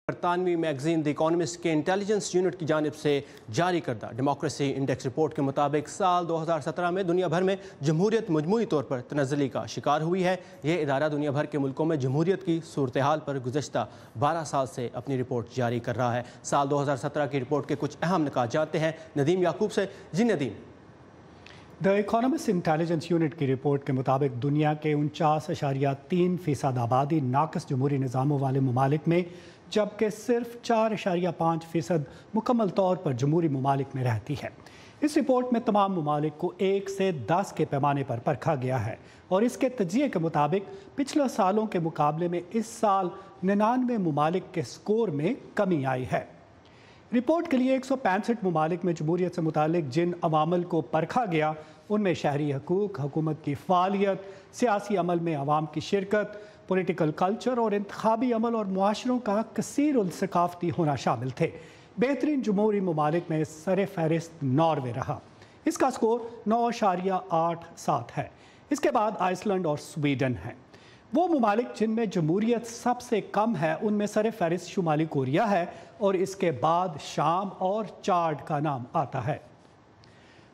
برطانوی میگزین دی اکانومسٹ کے intelligence unit کی جانب سے جاری کردہ ڈیموکریسی انڈیکس رپورٹ کے مطابق سال 2017 میں دنیا بھر میں جمہوریت مجموعی طور پر تنزلی کا شکار ہوئی ہے۔ یہ ادارہ دنیا بھر کے ملکوں میں جمہوریت کی صورتحال پر گزشتہ 12 سال سے اپنی رپورٹ جاری کر رہا ہے۔ سال 2017 کی رپورٹ کے کچھ اہم نکات جانتے ہیں ندیم یعقوب سے۔ جی ندیم، دی اکانومسٹ انٹیلیجنس یونٹ کی رپورٹ کے مطابق دنیا کے 49.3% آبادی ناقص جمہوری نظاموں والے ممالک میں، جبکہ صرف 4.5% مکمل طور پر جمہوری ممالک میں رہتی ہے۔ اس رپورٹ میں تمام ممالک کو 1 سے 10 کے پیمانے پر پرکھا گیا ہے اور اس کے تجزیے کے مطابق پچھلے سالوں کے مقابلے میں اس سال 99 ممالک کے سکور میں کمی آئی ہے۔ رپورٹ کے لیے 165 ممالک میں جمہوریت سے متعلق جن عوامل کو پرکھا گیا ان میں شہری حقوق، حکومت کی فعالیت، سیاسی عمل میں عوام کی شرکت، پولیٹیکل کلچر اور انتخابی عمل اور معاشروں کا کثیر الثقافتی ہونا شامل تھے۔ بہترین جمہوری ممالک میں سر فہرست ناروے رہا، اس کا سکور 9.87 ہے۔ اس کے بعد آئس لینڈ اور سویڈن ہیں۔ وہ ممالک جن میں جمہوریت سب سے کم ہے ان میں سر فہرست شمالی کوریا ہے اور اس کے بعد شام اور چاڈ کا نام آتا ہے۔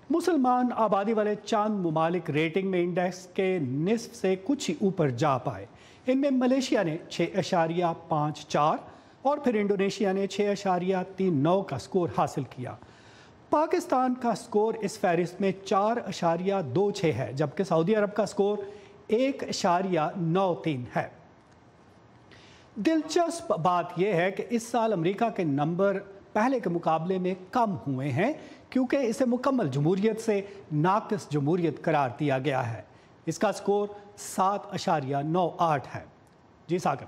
مسلمان آبادی والے چند ممالک ریٹنگ میں انڈیکس کے نصف سے کچھ ہی اوپر جا پائے۔ ان میں ملیشیا نے 6.54 اور پھر انڈونیشیا نے 6.39 کا سکور حاصل کیا۔ پاکستان کا سکور اس فہرست میں 4.26 ہے، جبکہ سعودی عرب کا سکور 1.93 ہے۔ دلچسپ بات یہ ہے کہ اس سال امریکہ کے نمبر پہلے کے مقابلے میں کم ہوئے ہیں کیونکہ اسے مکمل جمہوریت سے ناقص جمہوریت قرار دیا گیا ہے۔ اس کا سکور 7.98 ہے۔ جی ساگر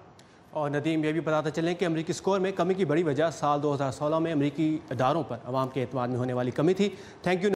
اور ندیم، یہ بھی بتاتے چلیں کہ امریکی سکور میں کمی کی بڑی وجہ سال 2016 میں امریکی اداروں پر عوام کے اعتماد میں ہونے والی کمی تھی۔ Thank you.